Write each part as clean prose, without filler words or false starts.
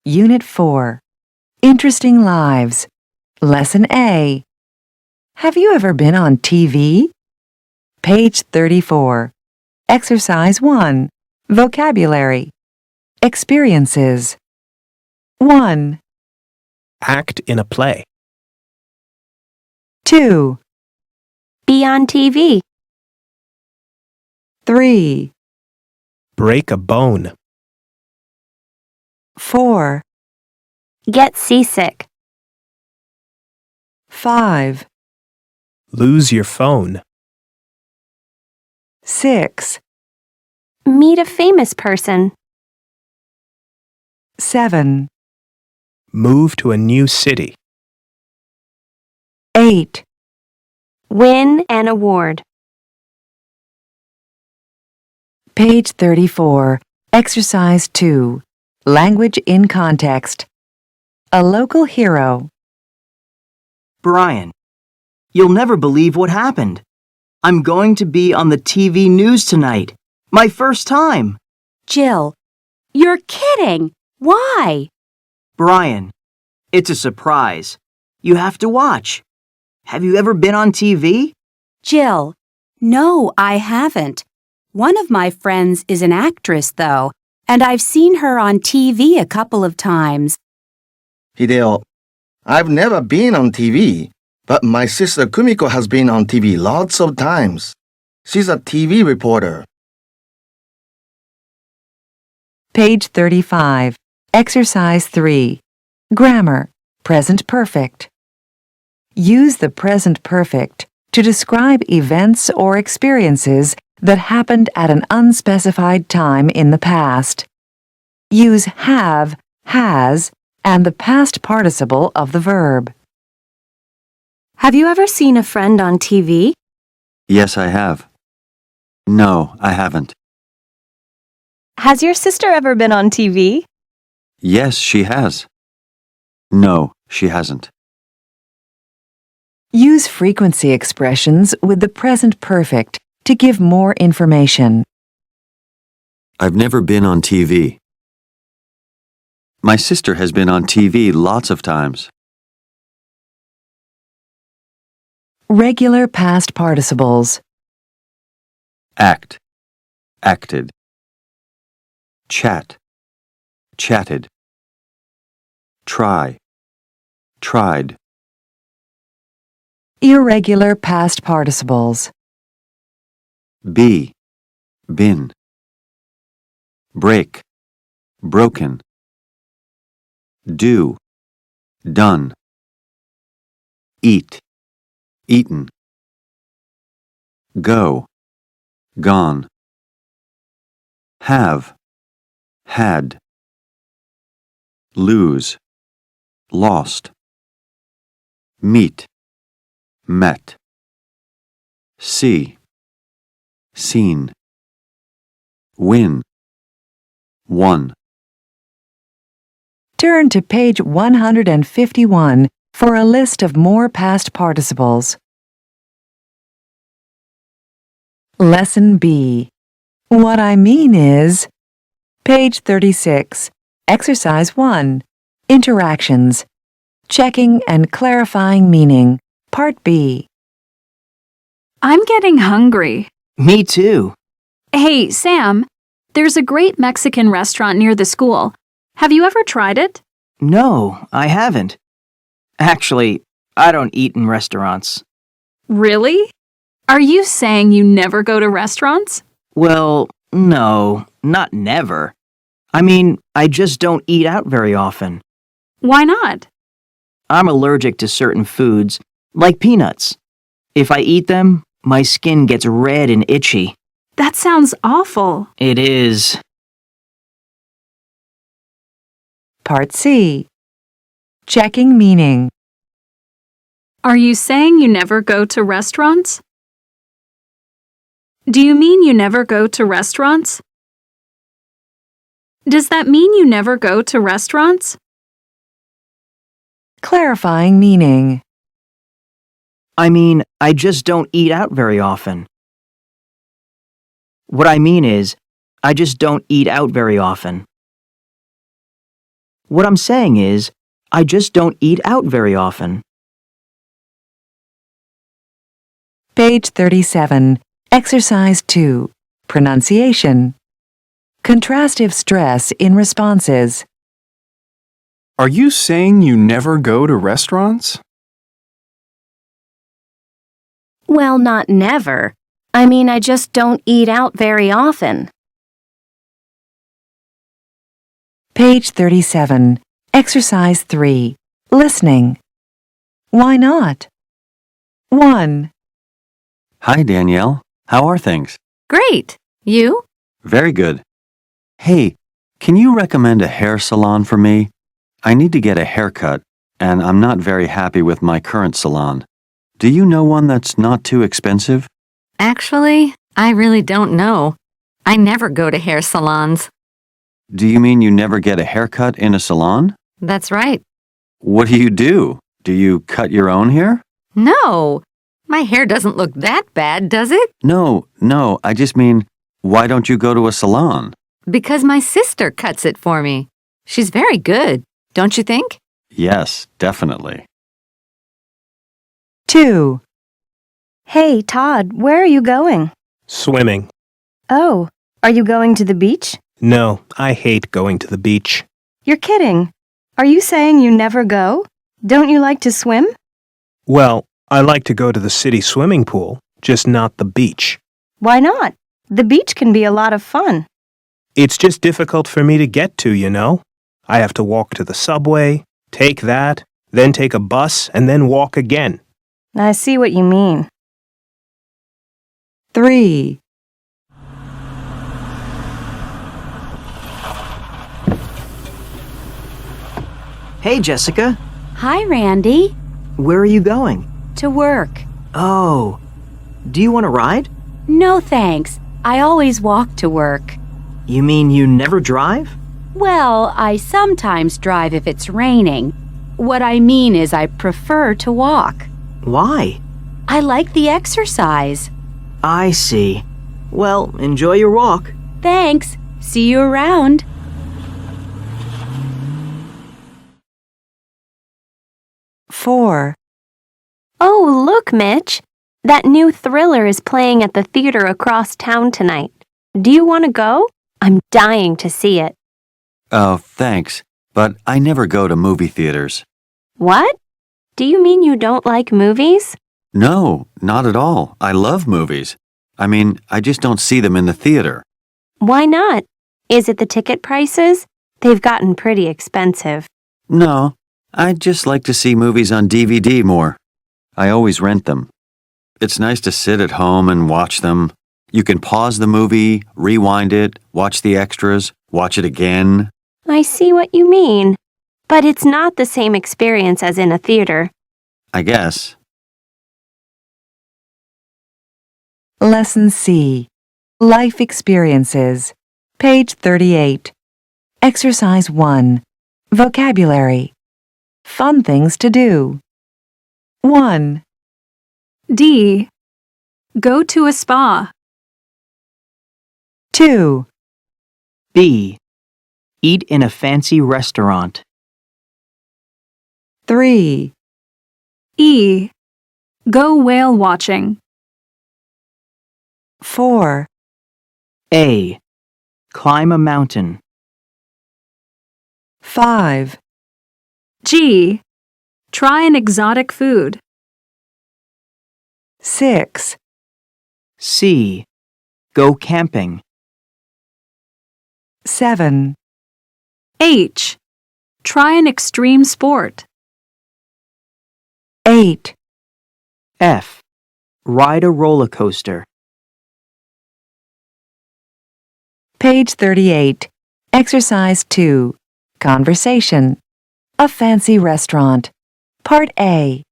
Unit 4. Interesting Lives. Lesson A. Have you ever been on TV? Page 34. Exercise 1. Vocabulary. Experiences. 1, Act in a play. 2, Be on TV. 3, Break a bone. 4, Get seasick. 5, Lose your phone. 6, Meet a famous person. 7, Move to a new city. 8. Win an award. Page 34. Exercise 2. Language in context. A local hero. Brian, you'll never believe what happened. I'm going to be on the TV news tonight. My first time. Jill, you're kidding. Why? Brian, it's a surprise. You have to watch. Have you ever been on TV? Jill, no, I haven't. One of my friends is an actress, though, and I've seen her on TV a couple of times. Hideo, I've never been on TV, but my sister Kumiko has been on TV lots of times. She's a TV reporter. Page 35. Exercise 3. Grammar. Present perfect. Use the present perfect to describe events or experiences that happened at an unspecified time in the past. Use have, has, and the past participle of the verb. Have you ever seen a friend on TV? Yes, I have. No, I haven't. Has your sister ever been on TV? Yes, she has. No, she hasn't. Use frequency expressions with the present perfect to give more information. I've never been on TV. My sister has been on TV lots of times. Regular past participles. Act, acted. Chat, chatted. Try, tried. Irregular past participles. Be, been. Break, broken. Do, done. Eat, eaten. Go, gone. Have, had. Lose, lost. Meet, met. See, seen. Win, won. Turn to page 151 for a list of more past participles. Lesson B. What I mean is, page 36, Exercise 1, Interactions, Checking and Clarifying Meaning, Part B. I'm getting hungry. Me too. Hey, Sam, there's a great Mexican restaurant near the school. Have you ever tried it? No, I haven't. Actually, I don't eat in restaurants. Really? Are you saying you never go to restaurants? Well, no, not never. I mean, I just don't eat out very often. Why not? I'm allergic to certain foods, like peanuts. If I eat them, my skin gets red and itchy. That sounds awful. It is. Part C. Checking meaning. Are you saying you never go to restaurants? Do you mean you never go to restaurants? Does that mean you never go to restaurants? Clarifying meaning. I mean, I just don't eat out very often. What I mean is, I just don't eat out very often. What I'm saying is, I just don't eat out very often. Page 37. Exercise 2. Pronunciation. Contrastive stress in responses. Are you saying you never go to restaurants? Well, not never. I mean, I just don't eat out very often. Page 37. Exercise 3. Listening. Why not? 1. Hi, Danielle. How are things? Great. You? Very good. Hey, can you recommend a hair salon for me? I need to get a haircut, and I'm not very happy with my current salon. Do you know one that's not too expensive? Actually, I really don't know. I never go to hair salons. Do you mean you never get a haircut in a salon? That's right. What do you do? Do you cut your own hair? No, my hair doesn't look that bad, does it? No, I just mean, why don't you go to a salon? Because my sister cuts it for me. She's very good, don't you think? Yes, definitely. 2. Hey, Todd, where are you going? Swimming. Oh, are you going to the beach? No, I hate going to the beach. You're kidding. Are you saying you never go? Don't you like to swim? Well, I like to go to the city swimming pool, just not the beach. Why not? The beach can be a lot of fun. It's just difficult for me to get to, you know? I have to walk to the subway, take that, then take a bus, and then walk again. I see what you mean. 3. Hey, Jessica. Hi, Randy. Where are you going? To work. Oh, do you want to ride? No, thanks. I always walk to work. You mean you never drive? Well, I sometimes drive if it's raining. What I mean is I prefer to walk. Why? I like the exercise. I see. Well, enjoy your walk. Thanks. See you around. Four. Oh, look, Mitch. That new thriller is playing at the theater across town tonight. Do you want to go? I'm dying to see it. Oh, thanks, but I never go to movie theaters. What? Do you mean you don't like movies? No, not at all. I love movies. I mean, I just don't see them in the theater. Why not? Is it the ticket prices? They've gotten pretty expensive. No, I just like to see movies on DVD more. I always rent them. It's nice to sit at home and watch them. You can pause the movie, rewind it, watch the extras, watch it again. I see what you mean. But it's not the same experience as in a theater. I guess. Lesson C. Life Experiences. Page 38. Exercise 1. Vocabulary. Fun things to do. 1. D. Go to a spa. 2. B. Eat in a fancy restaurant. 3. E. Go whale watching. 4. A. Climb a mountain. 5. G. Try an exotic food. 6. C. Go camping. 7. H. Try an extreme sport. 8. F. Ride a roller coaster. Page 38. Exercise 2. Conversation. A fancy restaurant. Part A.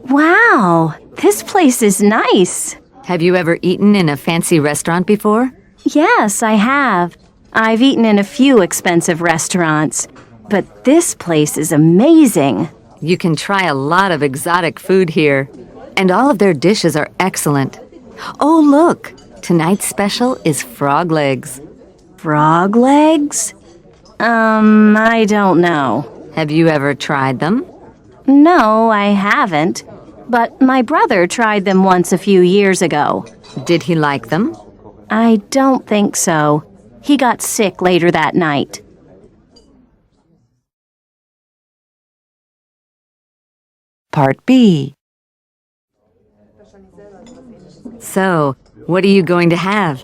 Wow, this place is nice. Have you ever eaten in a fancy restaurant before? Yes, I have. I've eaten in a few expensive restaurants, but this place is amazing. You can try a lot of exotic food here, and all of their dishes are excellent. Oh, look! Tonight's special is frog legs. Frog legs? I don't know. Have you ever tried them? No, I haven't. But my brother tried them once a few years ago. Did he like them? I don't think so. He got sick later that night. Part B. So, what are you going to have?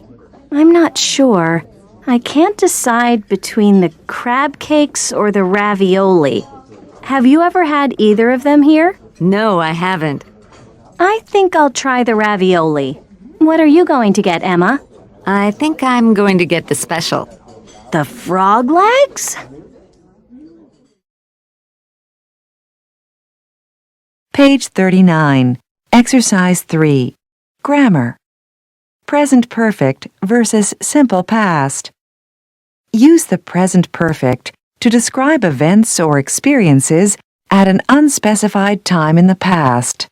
I'm not sure. I can't decide between the crab cakes or the ravioli. Have you ever had either of them here? No, I haven't. I think I'll try the ravioli. What are you going to get, Emma? I think I'm going to get the special. The frog legs? Page 39. Exercise 3. Grammar. Present perfect versus simple past. Use the present perfect to describe events or experiences at an unspecified time in the past.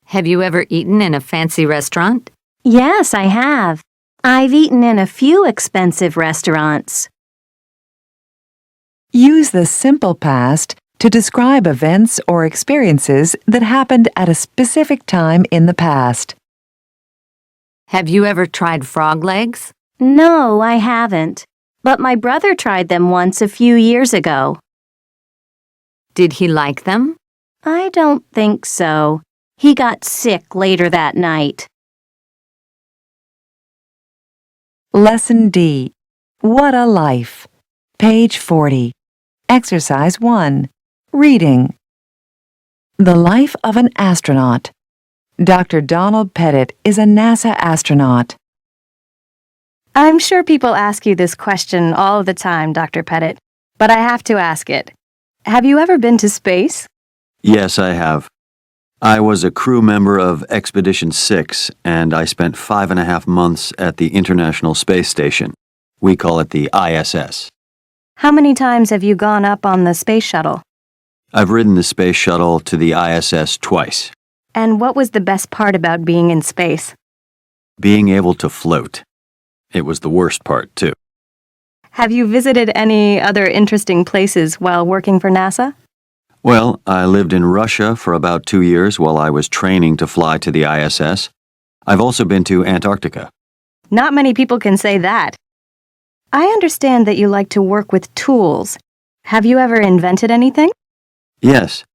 Have you ever eaten in a fancy restaurant? Yes, I have. I've eaten in a few expensive restaurants. Use the simple past to describe events or experiences that happened at a specific time in the past. Have you ever tried frog legs? No, I haven't. But my brother tried them once a few years ago. Did he like them? I don't think so. He got sick later that night. Lesson D. What a Life. Page 40. Exercise 1. Reading. The Life of an Astronaut. Dr. Donald Pettit is a NASA astronaut. I'm sure people ask you this question all the time, Dr. Pettit, but I have to ask it. Have you ever been to space? Yes, I have. I was a crew member of Expedition 6, and I spent 5.5 months at the International Space Station. We call it the ISS. How many times have you gone up on the space shuttle? I've ridden the space shuttle to the ISS twice. And what was the best part about being in space? Being able to float. It was the worst part, too. Have you visited any other interesting places while working for NASA? Well, I lived in Russia for about 2 years while I was training to fly to the ISS. I've also been to Antarctica. Not many people can say that. I understand that you like to work with tools. Have you ever invented anything? Yes.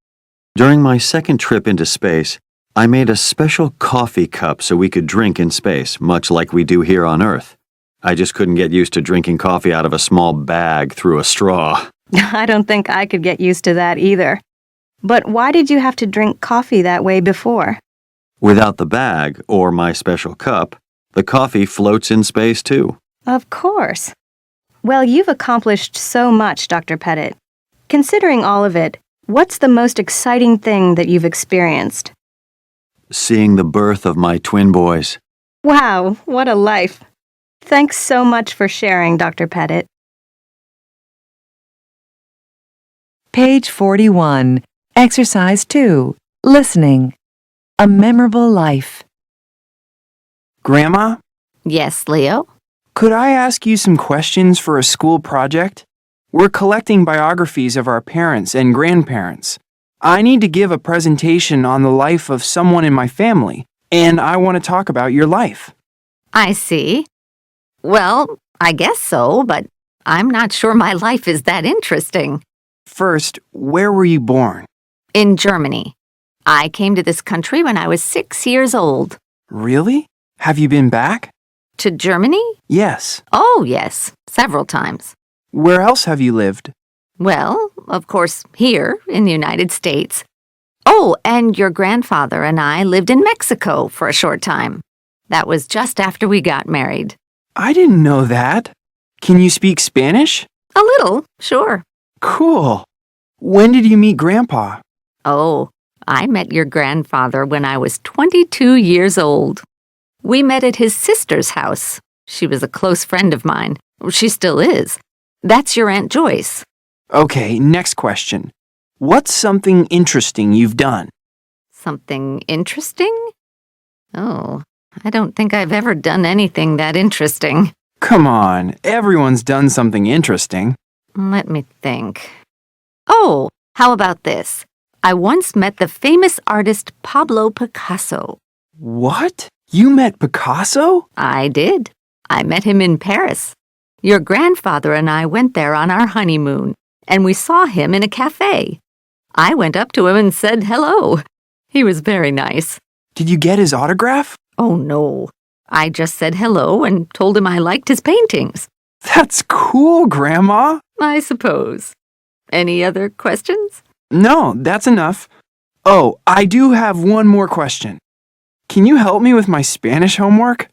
During my second trip into space, I made a special coffee cup so we could drink in space, much like we do here on Earth. I just couldn't get used to drinking coffee out of a small bag through a straw. I don't think I could get used to that either. But why did you have to drink coffee that way before? Without the bag, or my special cup, the coffee floats in space too. Of course. Well, you've accomplished so much, Dr. Pettit. Considering all of it, what's the most exciting thing that you've experienced? Seeing the birth of my twin boys. Wow, what a life. Thanks so much for sharing, Dr. Pettit. Page 41. Exercise 2. Listening. A Memorable Life. Grandma, Yes, Leo? could I ask you some questions for a school project? We're collecting biographies of our parents and grandparents. I need to give a presentation on the life of someone in my family, and I want to talk about your life. I see. Well, I guess so, but I'm not sure my life is that interesting. First, where were you born? In Germany. I came to this country when I was 6 years old. Really? Have you been back? To Germany? Yes. Oh, yes, several times. Where else have you lived? Well, of course, here in the United States. Oh, and your grandfather and I lived in Mexico for a short time. That was just after we got married. I didn't know that. Can you speak Spanish? A little, sure. Cool. When did you meet Grandpa? Oh, I met your grandfather when I was 22 years old. We met at his sister's house. She was a close friend of mine. She still is. That's your Aunt Joyce. Okay, next question. What's something interesting you've done? Something interesting? Oh, I don't think I've ever done anything that interesting. Come on, everyone's done something interesting. Let me think. Oh, how about this? I once met the famous artist Pablo Picasso. What? You met Picasso? I did. I met him in Paris. Your grandfather and I went there on our honeymoon, and we saw him in a cafe. I went up to him and said hello. He was very nice. Did you get his autograph? Oh, no. I just said hello and told him I liked his paintings. That's cool, Grandma. I suppose. Any other questions? No, that's enough. Oh, I do have one more question. Can you help me with my Spanish homework?